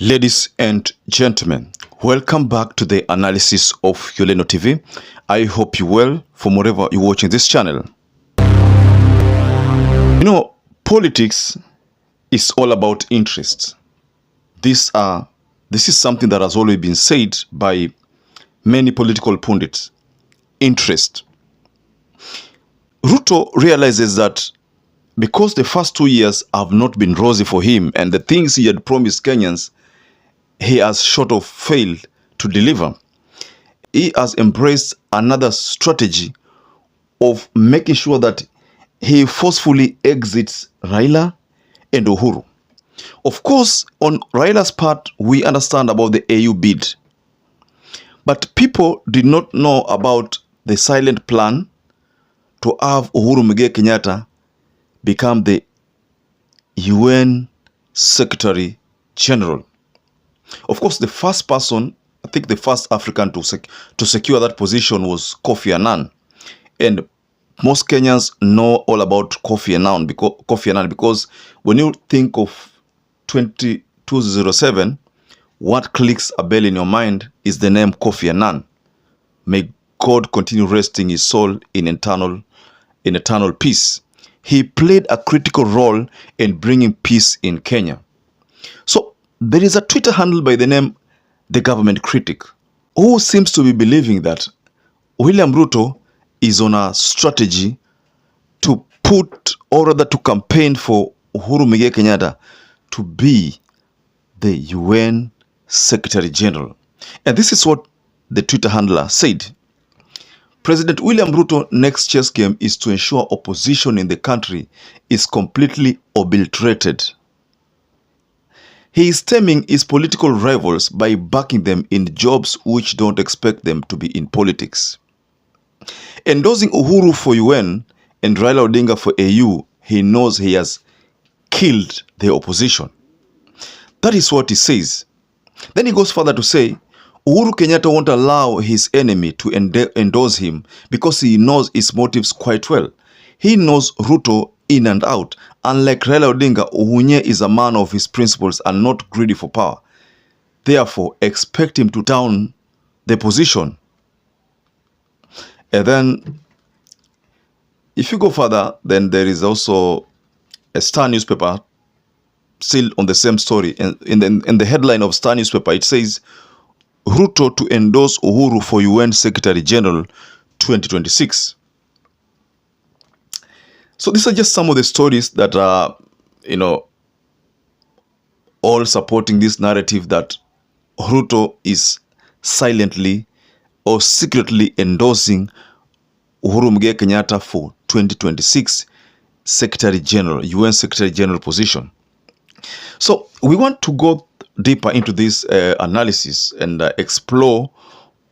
Ladies and gentlemen, welcome back to the analysis of YOLENO TV. I hope you well from wherever you're watching this channel. You know, politics is all about interests. This is something that has always been said by many political pundits. Interest. RUTO realizes that because the first 2 years have not been rosy for him and the things he had promised Kenyans, he has sort of failed to deliver. He has embraced another strategy of making sure that he forcefully exits Raila and Uhuru. Of course, on Raila's part, we understand about the AU bid. But people did not know about the silent plan to have Uhuru Muigai Kenyatta become the UN Secretary General. Of course, the first person, I think the first African to secure that position was Kofi Annan. And most Kenyans know all about Kofi Annan because when you think of 2007, what clicks a bell in your mind is the name Kofi Annan. May God continue resting his soul in eternal peace. He played a critical role in bringing peace in Kenya. So there is a Twitter handle by the name The Government Critic, who seems to be believing that William Ruto is on a strategy to put, or rather to campaign for Uhuru Muigai Kenyatta to be the UN Secretary General. And this is what the Twitter handler said. President William Ruto's next chess game is to ensure opposition in the country is completely obliterated. He is stemming his political rivals by backing them in jobs which don't expect them to be in politics. Endorsing Uhuru for UN and Raila Odinga for AU, he knows he has killed the opposition. That is what he says. Then he goes further to say, Uhuru Kenyatta won't allow his enemy to endorse him because he knows his motives quite well. He knows Ruto in and out. Unlike Raila Odinga, Uhunye is a man of his principles and not greedy for power. Therefore, expect him to down the position. And then, if you go further, then there is also a Star newspaper still on the same story. And in the headline of Star newspaper, it says, Ruto to endorse Uhuru for UN Secretary General 2026. So these are just some of the stories that are, all supporting this narrative that Ruto is silently or secretly endorsing Uhuru Muigai Kenyatta for 2026 Secretary General, UN Secretary General position. So we want to go deeper into this analysis and explore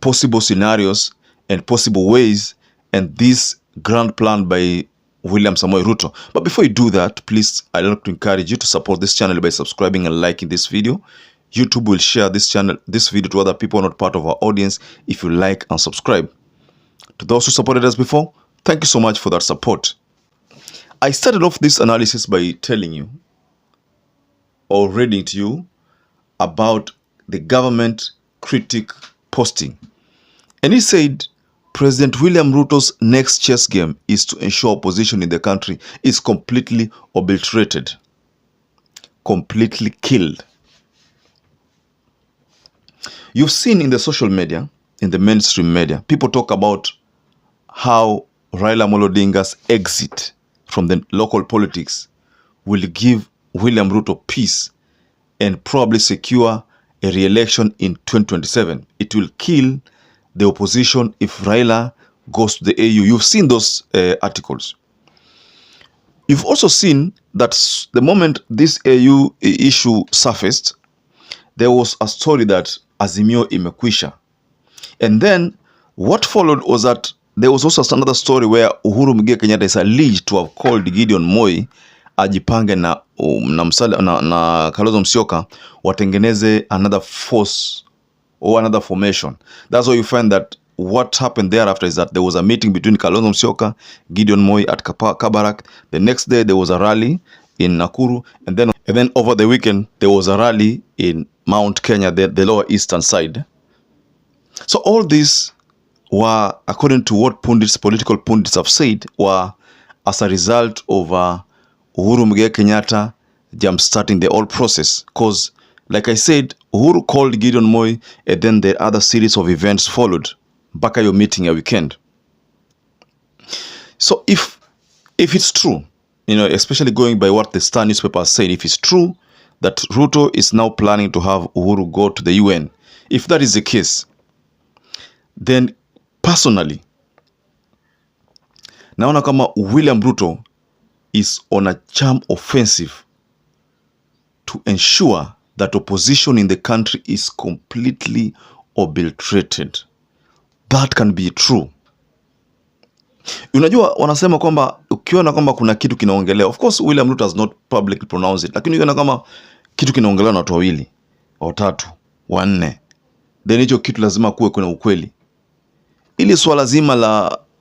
possible scenarios and possible ways and this grand plan by William Samoei Ruto. But before you do that, please, I'd like to encourage you to support this channel by subscribing and liking this video. YouTube will share this video to other people not part of our audience if you like and subscribe. To those who supported us before, thank you so much for that support. I started off this analysis by telling you or reading to you about the government critic posting. And he said, President William Ruto's next chess game is to ensure opposition in the country is completely obliterated, completely killed. You've seen in the social media, in the mainstream media, people talk about how Raila Odinga's exit from the local politics will give William Ruto peace and probably secure a re-election in 2027. It will kill the opposition if Raila goes to the AU. You've seen those articles. You've also seen that the moment this AU issue surfaced, there was a story that Azimio imekwisha. And then what followed was that there was also another story where Uhuru Muigai Kenyatta is alleged to have called Gideon Moi ajipange na Kalonzo Musyoka watengeneze another force or another formation. That's why you find that what happened thereafter is that there was a meeting between Kalonzo Musyoka, Gideon Moi at Kabarak. The next day there was a rally in Nakuru, and then over the weekend there was a rally in Mount Kenya, the lower eastern side. So all these were, according to what political pundits have said, were as a result of Uhuru Muigai Kenyatta jump-starting the whole process. Because, like I said, Uhuru called Gideon Moi, and then the other series of events followed. Mpaka your meeting a weekend. So if it's true, especially going by what the Star newspaper said, if it's true that Ruto is now planning to have Uhuru go to the UN, if that is the case, then personally, naona kama William Ruto is on a charm offensive to ensure that opposition in the country is completely obliterated. That can be true. Unajua wanasema kwamba ukiona kwamba kuna kitu kinaongelewa, of course William Ruto has not publicly pronounced it, lakini ukiona kama kitu kinaongelewa na watu wawili, watatu, wanne, then hicho kitu lazima kuwe kuna ukweli. Ili swala zima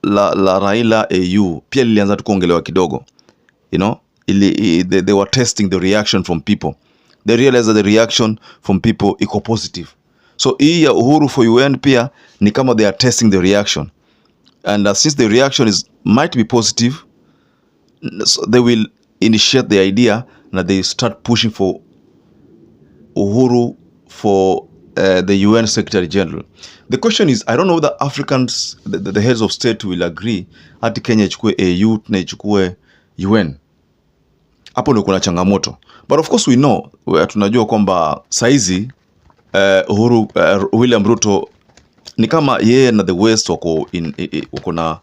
la Raila AU pia lilianza tu kuongelewa kidogo. They were testing the reaction from people. They realized that the reaction from people iko positive. So hii ya Uhuru for UN pia ni kama they are testing the reaction. And since the reaction might be positive, so they will initiate the idea that they start pushing for Uhuru for the UN Secretary General. The question is, I don't know whether Africans, the heads of state will agree hati Kenya ichukue AU na ichukue UN. Hapo ndio kuna changamoto. But of course we know, tunajua kwamba saizi William Ruto ni kama yeye na the West wako na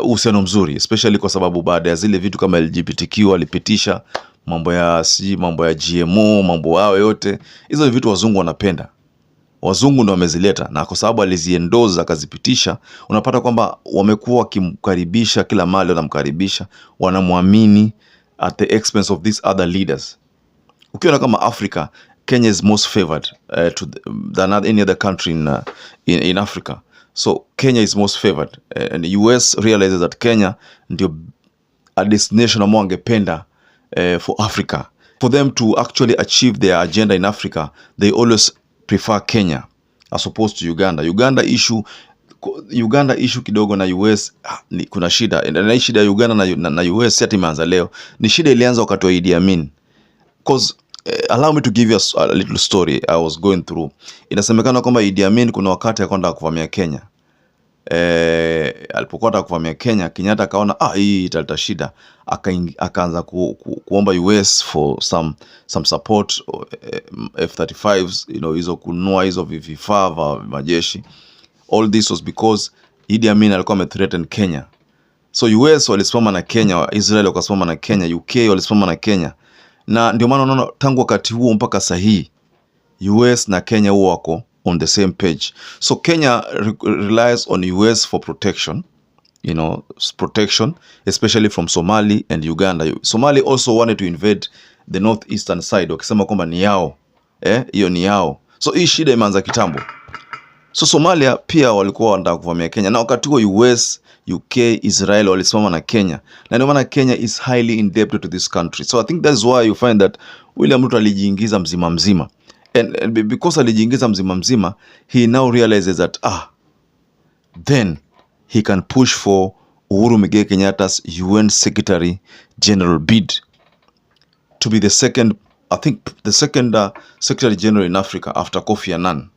uhusiano mzuri, especially kwa sababu baada ya zile vitu kama LGBTQ alipitisha mambo ya GMO, mambo yao yote. Hizo vitu wazungu wanapenda. Wazungu ndio wamezileta, na kwa sababu aliziendorse akazipitisha, unapata kwamba wamekuwa wakimkaribisha kila mahali, wanamkaribisha, wanamwamini at the expense of these other leaders. Ukiona kama Africa, Kenya is most favored than any other country in Africa. So Kenya is most favored, and the US realizes that Kenya ndio a destination ambao wangependa for Africa. For them to actually achieve their agenda in Africa, they always prefer Kenya as opposed to Uganda. Uganda issue kidogo na US kuna shida. Na shida ya Uganda na US si ati imeanza leo. Ni shida ilianza wakati wa Idi Amin. Because allow me to give you a little story I was going through. Inasemekana kwamba Idi Amin kuna wakati akaenda kuvamia Kenya. Alipokuwa anataka kuvamia Kenya, Kenyatta akaona hii italeta shida, akaanza kuomba US for some support, F-35s, hizo kununua hizo vifaa vya majeshi. All this was because Idi Amin alikuwa amethreaten Kenya. So US walisimama na Kenya, Israel wakasimama na Kenya, UK walisimama na Kenya. Na ndio maana unaona tangu wakati huo mpaka sahihi US na Kenya huo wako on the same page. So Kenya relies on US for protection, protection, especially from Somali and Uganda. Somali also wanted to invade the northeastern side, wakisema kwamba ni yao, hiyo ni yao. So hii shida imeanza kitambo. So Somalia pia walikuwa wanataka kuvamia Kenya, na wakati huo US, UK, Israel walisimama na Kenya, na ndio maana Kenya is highly indebted to this country. So I think that's why you find that William Ruto alijiingiza mzima. And because alijiingiza mzima, he now realizes that then he can push for Uhuru Muigai Kenyatta's UN Secretary General bid to be the second Secretary General in Africa after Kofi Annan.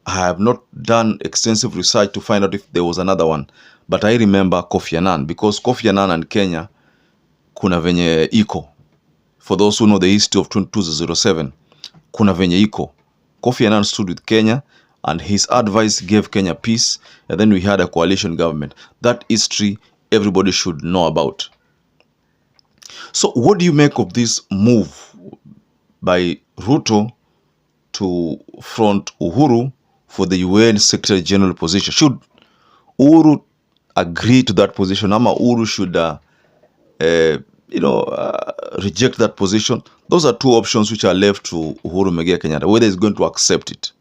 I have not done extensive research to find out if there was another one, but I remember Kofi Annan, because Kofi Annan and Kenya kuna venye iko. For those who know the history of 2007, kuna venye iko. Kofi Annan stood with Kenya, and his advice gave Kenya peace, and then we had a coalition government. That history everybody should know about. So what do you make of this move by Ruto to front Uhuru for the UN Secretary General position? Should Uhuru agree to that position, ama Uhuru should reject that position? Those are two options which are left to Uhuru Muigai Kenyatta, whether he's going to accept it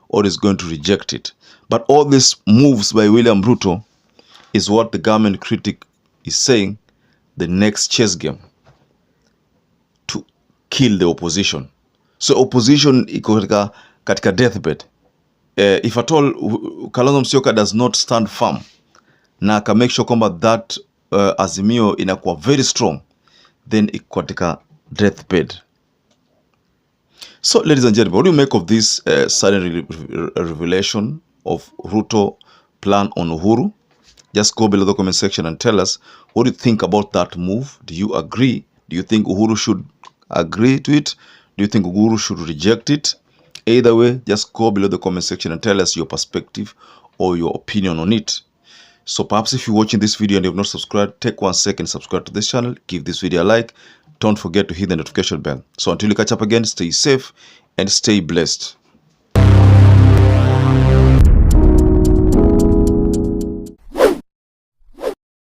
or is going to reject it. But all these moves by William Ruto is what the government critic is saying, the next chess game. kill the opposition. So opposition iko katika deathbed. If at all Kalonzo Musyoka does not stand firm na aka make sure kwamba that Azimio inakuwa very strong, then iko katika deathbed. So ladies and gentlemen, what do you make of this sudden revelation of Ruto plan on Uhuru? Just go below the comment section and tell us what do you think about that move. Do you agree? Do you think Uhuru should agree to it? Do you think Uhuru should reject it? Either way, just go below the comment section and tell us your perspective or your opinion on it. So perhaps if you're watching this video and you have not subscribed, take 1 second, subscribe to this channel, give this video a like. Don't forget to hit the notification bell. So until we catch up again, stay safe and stay blessed.